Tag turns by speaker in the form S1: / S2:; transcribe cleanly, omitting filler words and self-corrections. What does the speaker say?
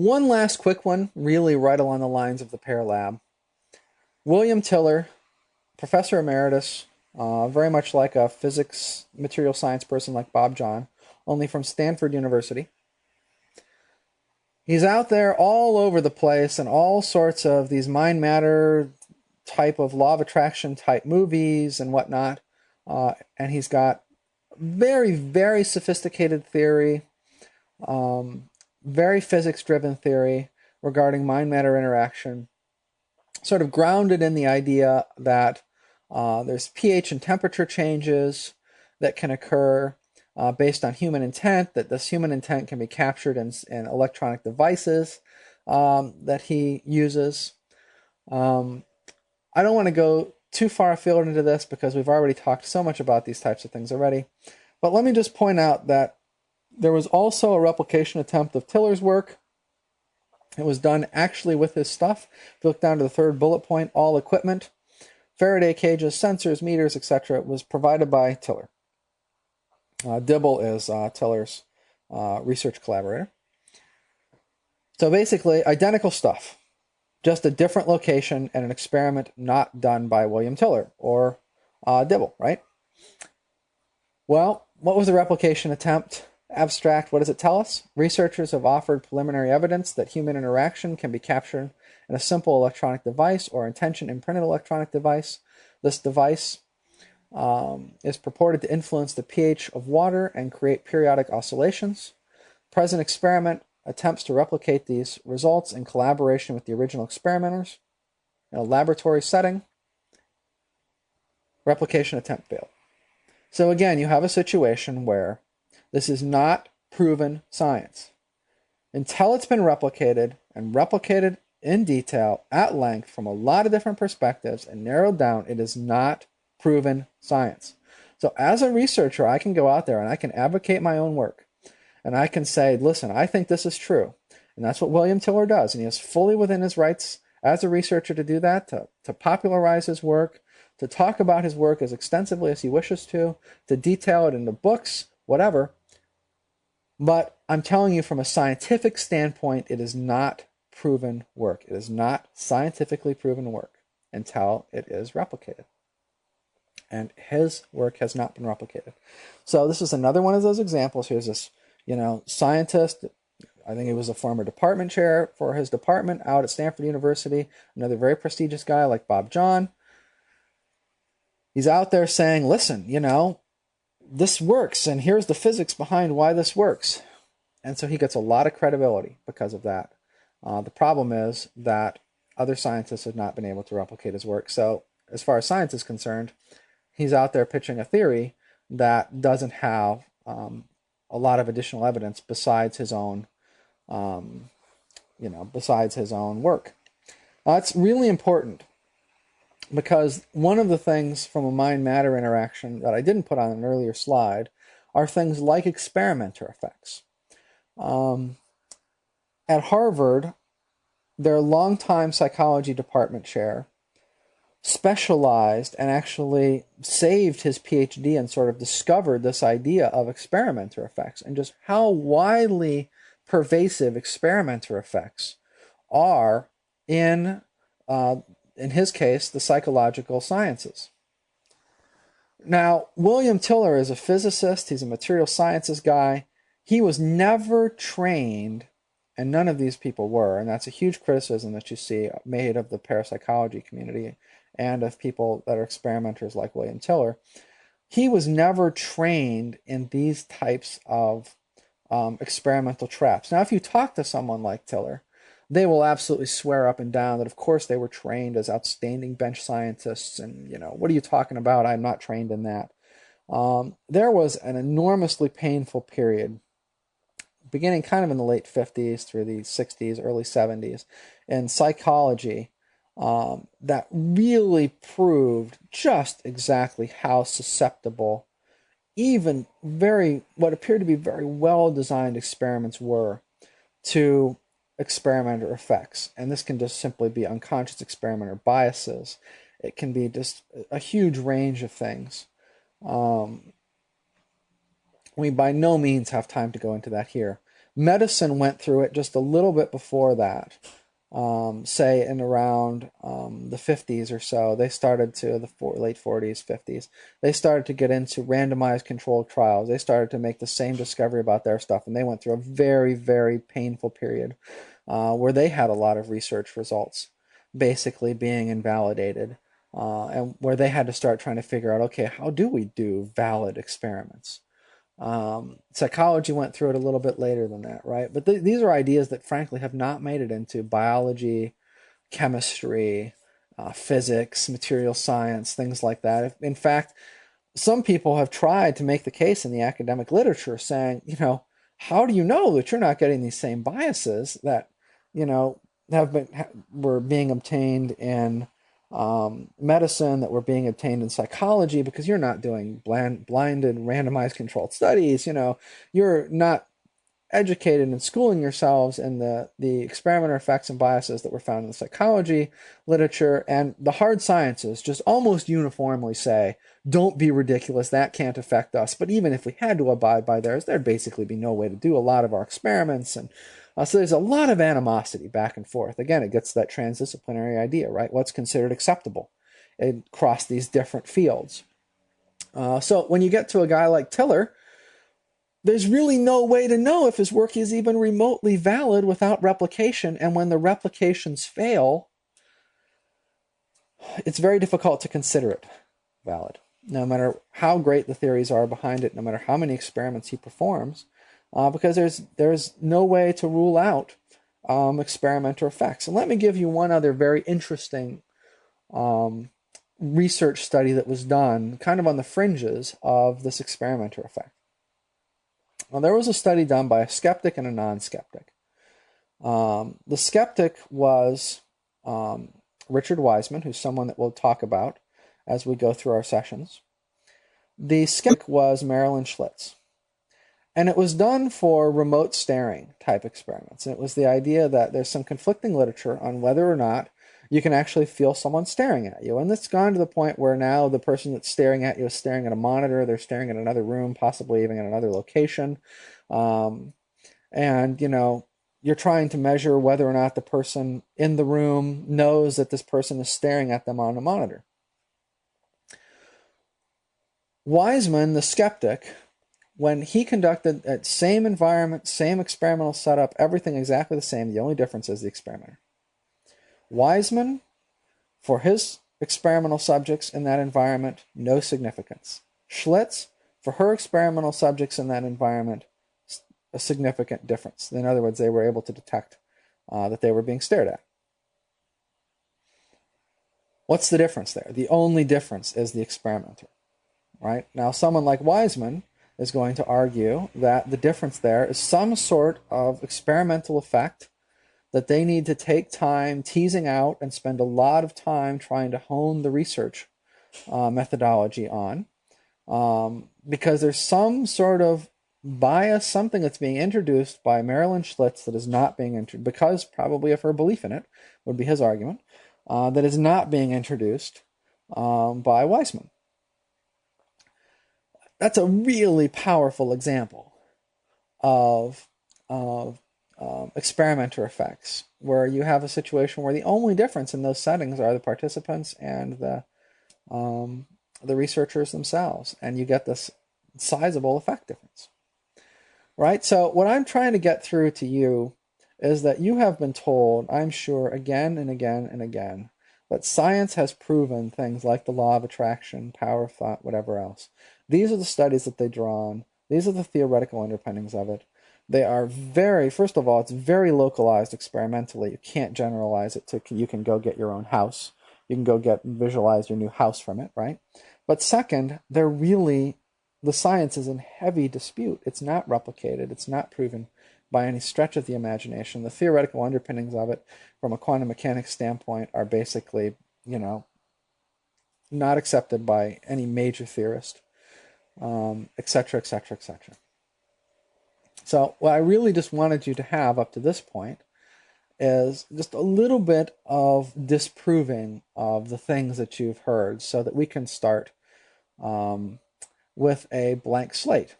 S1: One last quick one, really right along the lines of the Pear Lab. William Tiller, professor emeritus, very much like a physics, material science person like Bob John, only from Stanford University. He's out there all over the place in all sorts of these mind matter type of law of attraction type movies and whatnot. And he's got very, very sophisticated theory, very physics-driven theory regarding mind-matter interaction, sort of grounded in the idea that there's pH and temperature changes that can occur based on human intent, that this human intent can be captured in electronic devices that he uses. I don't want to go too far afield into this because we've already talked so much about these types of things already. But let me just point out that there was also a replication attempt of Tiller's work. It was done actually with his stuff. If you look down to the third bullet point, all equipment, Faraday cages, sensors, meters, etc. was provided by Tiller. Dibble is Tiller's research collaborator. So basically, identical stuff, just a different location and an experiment not done by William Tiller or Dibble, right? Well, what was the replication attempt? Abstract, what does it tell us? Researchers have offered preliminary evidence that human interaction can be captured in a simple electronic device or intention-imprinted electronic device. This device is purported to influence the pH of water and create periodic oscillations. Present experiment attempts to replicate these results in collaboration with the original experimenters in a laboratory setting. Replication attempt failed. So again, you have a situation where this is not proven science. Until it's been replicated and replicated in detail at length from a lot of different perspectives and narrowed down, it is not proven science. So as a researcher, I can go out there and I can advocate my own work. And I can say, listen, I think this is true. And that's what William Tiller does. And he is fully within his rights as a researcher to do that, to popularize his work, to talk about his work as extensively as he wishes to detail it in the books, whatever. But I'm telling you from a scientific standpoint, it is not proven work. It is not scientifically proven work until it is replicated. And his work has not been replicated. So this is another one of those examples. Here's this, scientist. I think he was a former department chair for his department out at Stanford University. Another very prestigious guy like Bob John. He's out there saying, listen, this works, and here's the physics behind why this works. And so he gets a lot of credibility because of that. The problem is that other scientists have not been able to replicate his work. So as far as science is concerned, he's out there pitching a theory that doesn't have a lot of additional evidence besides his own, besides his own work. It's really important because one of the things from a mind-matter interaction that I didn't put on an earlier slide are things like experimenter effects. At Harvard, their longtime psychology department chair specialized and actually saved his PhD and sort of discovered this idea of experimenter effects and just how widely pervasive experimenter effects are in his case, the psychological sciences. Now, William Tiller is a physicist. He's a material sciences guy. He was never trained, and none of these people were, and that's a huge criticism that you see made of the parapsychology community and of people that are experimenters like William Tiller. He was never trained in these types of experimental traps. Now, if you talk to someone like Tiller, they will absolutely swear up and down that, of course, they were trained as outstanding bench scientists, and, what are you talking about? I'm not trained in that. There was an enormously painful period, beginning kind of in the late 50s through the 60s, early 70s, in psychology, that really proved just exactly how susceptible even what appeared to be very well-designed experiments were to experimenter effects. And this can just simply be unconscious experimenter biases. It can be just a huge range of things. We by no means have time to go into that here. Medicine went through it just a little bit before that. Say in around the 50s or so, they started to, late 40s, 50s, they started to get into randomized controlled trials. They started to make the same discovery about their stuff, and they went through a very, very painful period where they had a lot of research results basically being invalidated, and where they had to start trying to figure out, okay, how do we do valid experiments? Psychology went through it a little bit later than that, right? But these are ideas that frankly have not made it into biology, chemistry, physics, material science, things like that. In fact, some people have tried to make the case in the academic literature saying, how do you know that you're not getting these same biases that, were being obtained in medicine, that were being obtained in psychology, because you're not doing blinded randomized controlled studies. You're not educated and schooling yourselves in the experimenter effects and biases that were found in the psychology literature. And the hard sciences just almost uniformly say, don't be ridiculous, that can't affect us. But even if we had to abide by theirs, there'd basically be no way to do a lot of our experiments. And so there's a lot of animosity back and forth. Again, it gets that transdisciplinary idea, right? What's considered acceptable across these different fields. So when you get to a guy like Tiller, there's really no way to know if his work is even remotely valid without replication. And when the replications fail, it's very difficult to consider it valid, no matter how great the theories are behind it, no matter how many experiments he performs, because there's no way to rule out experimenter effects. And let me give you one other very interesting research study that was done kind of on the fringes of this experimenter effect. Well, there was a study done by a skeptic and a non-skeptic. The skeptic was Richard Wiseman, who's someone that we'll talk about as we go through our sessions. The skeptic was Marilyn Schlitz. And it was done for remote staring type experiments. And it was the idea that there's some conflicting literature on whether or not you can actually feel someone staring at you. And it's gone to the point where now the person that's staring at you is staring at a monitor, they're staring at another room, possibly even at another location. And, you're trying to measure whether or not the person in the room knows that this person is staring at them on a monitor. Wiseman, the skeptic, when he conducted that same environment, same experimental setup, everything exactly the same, the only difference is the experimenter. Wiseman, for his experimental subjects in that environment, no significance. Schlitz, for her experimental subjects in that environment, a significant difference. In other words, they were able to detect that they were being stared at. What's the difference there? The only difference is the experimenter, right? Now, someone like Wiseman is going to argue that the difference there is some sort of experimental effect that they need to take time teasing out and spend a lot of time trying to hone the research methodology on, because there's some sort of bias, something that's being introduced by Marilyn Schlitz that is not being introduced, because probably of her belief in it, would be his argument, that is not being introduced by Wiseman. That's a really powerful example of experimenter effects, where you have a situation where the only difference in those settings are the participants and the researchers themselves, and you get this sizable effect difference, right? So what I'm trying to get through to you is that you have been told, I'm sure, again and again and again, that science has proven things like the law of attraction, power of thought, whatever else. These are the studies that they draw on. These are the theoretical underpinnings of it. They are first of all, it's very localized experimentally. You can't generalize it to, you can go get your own house. You can go visualize your new house from it, right? But second, the science is in heavy dispute. It's not replicated. It's not proven by any stretch of the imagination. The theoretical underpinnings of it from a quantum mechanics standpoint are basically, not accepted by any major theorist, et cetera, et cetera, et cetera. So what I really just wanted you to have up to this point is just a little bit of disproving of the things that you've heard, so that we can start with a blank slate.